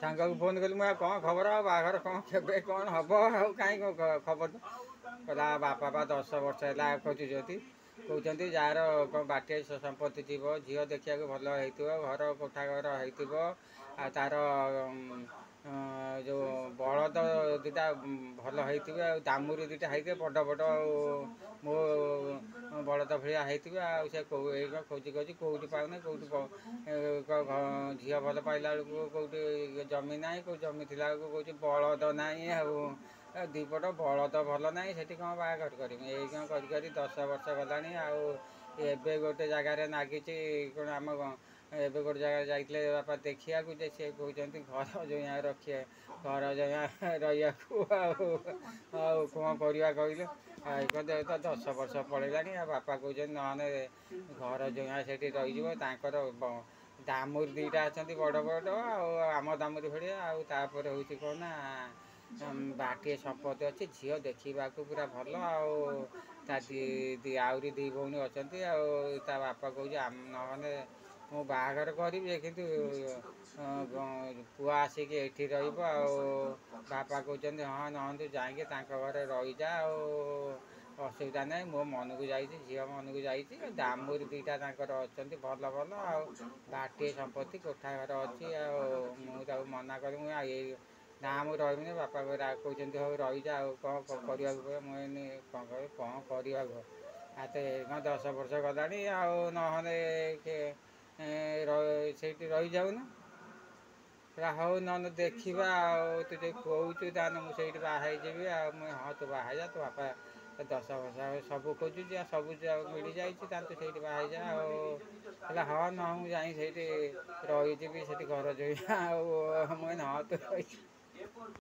ସାଙ୍ଗକୁ ଫୋନ୍ କଲି ମୁଁ କ'ଣ ଖବର ଆଉ ବାହାଘର କ'ଣ କେବେ କ'ଣ ହେବ ଆଉ କାହିଁ ଖବର କହିଲା ବାପା ବା 10 ବର୍ଷ ହେଲା ଖୋଜୁଛନ୍ତି କହୁଛନ୍ତି ଯାହାର କ'ଣ ବାଟିଆ ସମ୍ପତ୍ତି ଥିବ ଝିଅ ଦେଖିବାକୁ ଭଲ ହେଇଥିବ ଘର କୋଠା ଘର ହେଇଥିବ ଆଉ ତା'ର ଯେଉଁ ବଳଦ ଦୁଇଟା ଭଲ ହେଇଥିବେ ଆଉ ଦାମୁରି ଦୁଇଟା ହେଇଥିବେ ବଡ଼ ବଡ଼ ଆଉ ମୋ ବଳଦ ଭଳିଆ ହେଇଥିବେ ଆଉ ସେ ଏଇ କ'ଣ ଖୋଜି କେଉଁଠି ପାଉନି କେଉଁଠି ଝିଅ ଭଲ ପାଇଲା ବେଳକୁ କେଉଁଠି ଜମି ନାହିଁ କେଉଁ ଜମି ଥିଲା ବେଳକୁ କହୁଛି ବଳଦ ନାହିଁ ଆଉ ଦୁଇପଟ ବଳଦ ଭଲ ନାହିଁ ସେଠି କ'ଣ ବାହାଘର କରିବି ଏଇ କ'ଣ କରି 10 ବର୍ଷ ଗଲାଣି ଆଉ ଏବେ ଗୋଟେ ଜାଗାରେ ନାଗିଛି କ'ଣ ଆମ ଏବେ ଗୋଟେ ଜାଗାରେ ଯାଇଥିଲେ ବାପା ଦେଖିବାକୁ ଯେ ସେ କହୁଛନ୍ତି ଘର ଜମିଆ ଘର ଜମିଆ ରହିବାକୁ ଆଉ କ'ଣ କରିବା କହିଲେ ତ 10 ବର୍ଷ ପଳେଇଲାଣି ଆଉ ବାପା କହୁଛନ୍ତି ନହେଲେ ଘର ଜମିଆ ସେଠି ରହିଯିବ ତାଙ୍କର ଦାମୁରି ଦୁଇଟା ଅଛନ୍ତି ବଡ଼ ବଡ଼ ଆଉ ଆମ ଦାମୁରି ଭଳିଆ ଆଉ ତାପରେ ହେଉଛି କ'ଣ ନା ବାଟିଏ ସମ୍ପତ୍ତି ଅଛି ଝିଅ ଦେଖିବାକୁ ପୁରା ଭଲ ଆଉ ତା ଆହୁରି 2 ଭଉଣୀ ଅଛନ୍ତି ଆଉ ତା ବାପା କହୁଛି ନହେଲେ ମୁଁ ବାହାଘର କରିବି କିନ୍ତୁ ପୁଅ ଆସିକି ଏଠି ରହିବ ଆଉ ବାପା କହୁଛନ୍ତି ହଁ ନହେଲେ ଯାଇକି ତାଙ୍କ ଘରେ ରହିଯା ଆଉ ଅସୁବିଧା ନାହିଁ ମୋ ମନକୁ ଯାଇଛି ଝିଅ ମନକୁ ଯାଇଛି ଦାମୁରି ଦୁଇଟା ତାଙ୍କର ଅଛନ୍ତି ଭଲ ଭଲ ଆଉ ବାଟିଏ ସମ୍ପତ୍ତି କୋଠା ଘର ଅଛି ଆଉ ମୁଁ ତାକୁ ମନା କରି ମୁଁ ଏଇ ନା ମୁଁ ରହିବିନି ବାପା କହୁଛନ୍ତି ହଉ ରହିଯା ଆଉ କ'ଣ କରିବାକୁ ପଡ଼ିବ ମୁଁ ଏଇନି କ'ଣ କରିବାକୁ ଆଉ ତ କ'ଣ 10 ବର୍ଷ ଗଲାଣି ଆଉ ନହେଲେ ସେଇଠି ରହିଯାଉନ ହଉ ନହେଲେ ଦେଖିବା ଆଉ ତୁ ଯଦି କହୁଛୁ ତାହେଲେ ମୁଁ ସେଇଠି ବାହା ହେଇଯିବି ଆଉ ମୁଁ ହଁ ତୁ ବାହା ହେଇଯା ତୋ ବାପା 10 ବର୍ଷ ସବୁ ଖୋଜୁଛି ଆଉ ସବୁ ମିଳିଯାଇଛି ତାହେଲେ ତୁ ସେଇଠି ବାହା ହେଇଯା ଆଉ ହେଲା ହଁ ନ ମୁଁ ଯାଇ ସେଇଠି ରହିଯିବି ସେଠି ଘର ଜୋଇ ଆଉ ମୁଁ ହଁ ତୁ